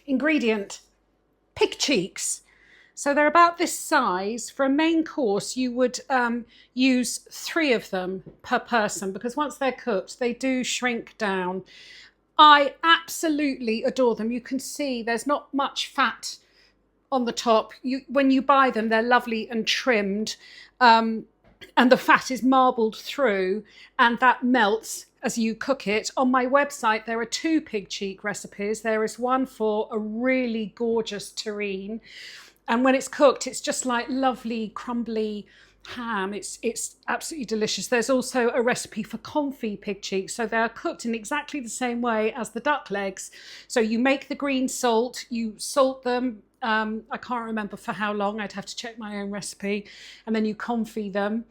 ingredient, pig cheeks. So they're about this size. For a main course, you would use 3 of them per person, because once they're cooked, they do shrink down. I absolutely adore them. You can see there's not much fat on the top. When you buy them, they're lovely and trimmed, and the fat is marbled through, and that melts as you cook it. On my website, there are 2 pig cheek recipes. There is one for a really gorgeous terrine, and when it's cooked, it's just like lovely crumbly ham. It's absolutely delicious. There's also a recipe for confit pig cheeks. So they're cooked in exactly the same way as the duck legs. So you make the green salt, you salt them. I can't remember for how long. I'd have to check my own recipe. And then you confit them.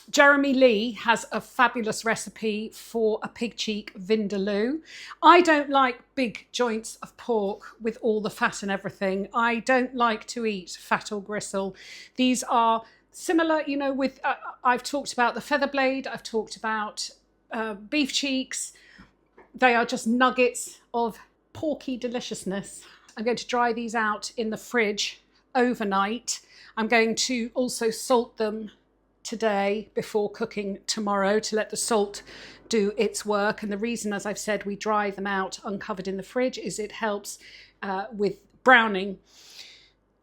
Jeremy Lee has a fabulous recipe for a pig cheek vindaloo. I don't like big joints of pork with all the fat and everything. I don't like to eat fat or gristle. These are similar, you know, with, I've talked about the feather blade, I've talked about beef cheeks. They are just nuggets of porky deliciousness. I'm going to dry these out in the fridge overnight. I'm going to also salt them today before cooking tomorrow to let the salt do its work. And the reason, as I've said, we dry them out uncovered in the fridge is it helps with browning.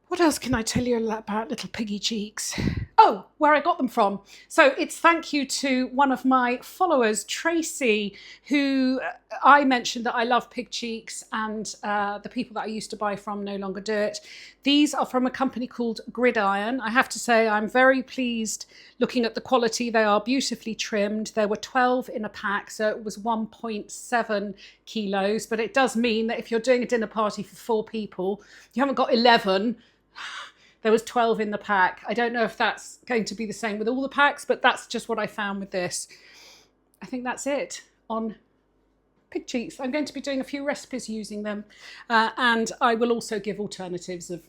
What else can I tell you about little piggy cheeks? Oh, where I got them from. So it's thank you to one of my followers, Tracy, who I mentioned that I love pig cheeks, and the people that I used to buy from no longer do it. These are from a company called Gridiron. I have to say I'm very pleased looking at the quality. They are beautifully trimmed. There were 12 in a pack, so it was 1.7 kilos. But it does mean that if you're doing a dinner party for 4 people, you haven't got 11. There was 12 in the pack. I don't know if that's going to be the same with all the packs, but that's just what I found with this. I think that's it on pig cheeks. I'm going to be doing a few recipes using them, and I will also give alternatives of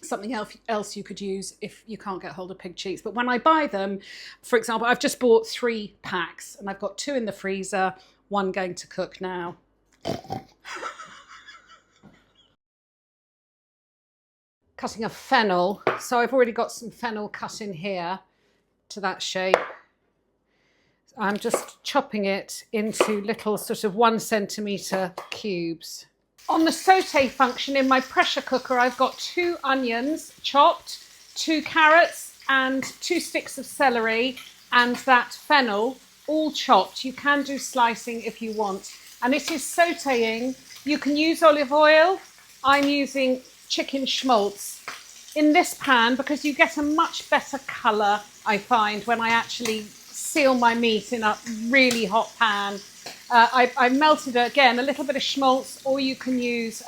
something else you could use if you can't get hold of pig cheeks. But when I buy them, for example, I've just bought 3 packs and I've got 2 in the freezer, 1 going to cook now. Cutting a fennel. So I've already got some fennel cut in here to that shape. I'm just chopping it into little sort of 1 centimetre cubes. On the saute function in my pressure cooker, I've got 2 onions chopped, 2 carrots and 2 sticks of celery, and that fennel all chopped. You can do slicing if you want. And it is sauteing. You can use olive oil. I'm using chicken schmaltz in this pan because you get a much better colour, I find, when I actually seal my meat in a really hot pan. I melted, again, a little bit of schmaltz, or you can use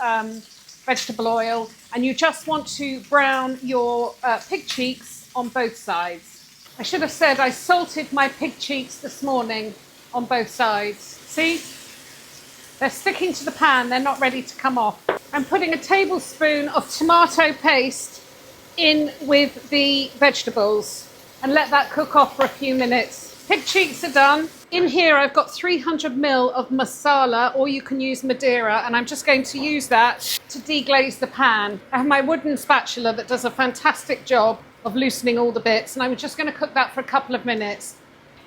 vegetable oil, and you just want to brown your pig cheeks on both sides. I should have said I salted my pig cheeks this morning on both sides. See? They're sticking to the pan, they're not ready to come off. I'm putting a tablespoon of tomato paste in with the vegetables and let that cook off for a few minutes. Pig cheeks are done. In here I've got 300 ml of Marsala, or you can use Madeira, and I'm just going to use that to deglaze the pan. I have my wooden spatula that does a fantastic job of loosening all the bits, and I'm just going to cook that for a couple of minutes.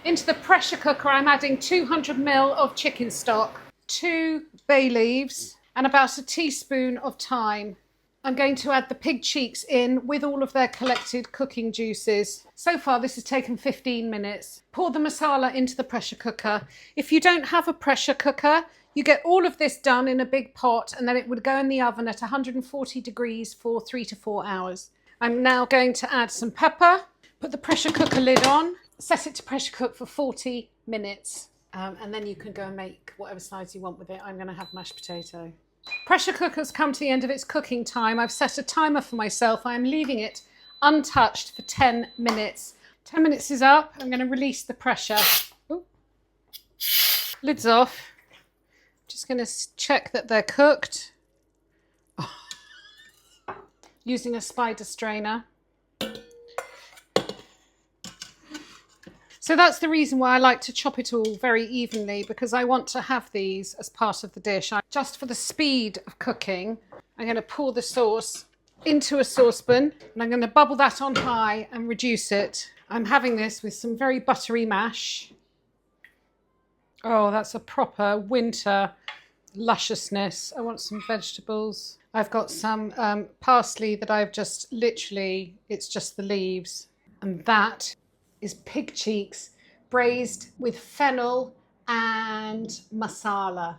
Into the pressure cooker I'm adding 200 ml of chicken stock, 2 bay leaves, and about a teaspoon of thyme. I'm going to add the pig cheeks in with all of their collected cooking juices. So far this has taken 15 minutes. Pour the masala into the pressure cooker. If you don't have a pressure cooker, you get all of this done in a big pot, and then it would go in the oven at 140 degrees for 3 to 4 hours. I'm now going to add some pepper, put the pressure cooker lid on, set it to pressure cook for 40 minutes. And then you can go and make whatever size you want with it. I'm going to have mashed potato. Pressure cooker's come to the end of its cooking time. I've set a timer for myself. I'm leaving it untouched for 10 minutes. 10 minutes is up. I'm going to release the pressure. Ooh. Lid's off. Just going to check that they're cooked. Oh. Using a spider strainer. So that's the reason why I like to chop it all very evenly, because I want to have these as part of the dish. Just for the speed of cooking, I'm going to pour the sauce into a saucepan and I'm going to bubble that on high and reduce it. I'm having this with some very buttery mash. Oh, that's a proper winter lusciousness. I want some vegetables. I've got some parsley that I've just literally, it's just the leaves. And that is pig cheeks braised with fennel and masala.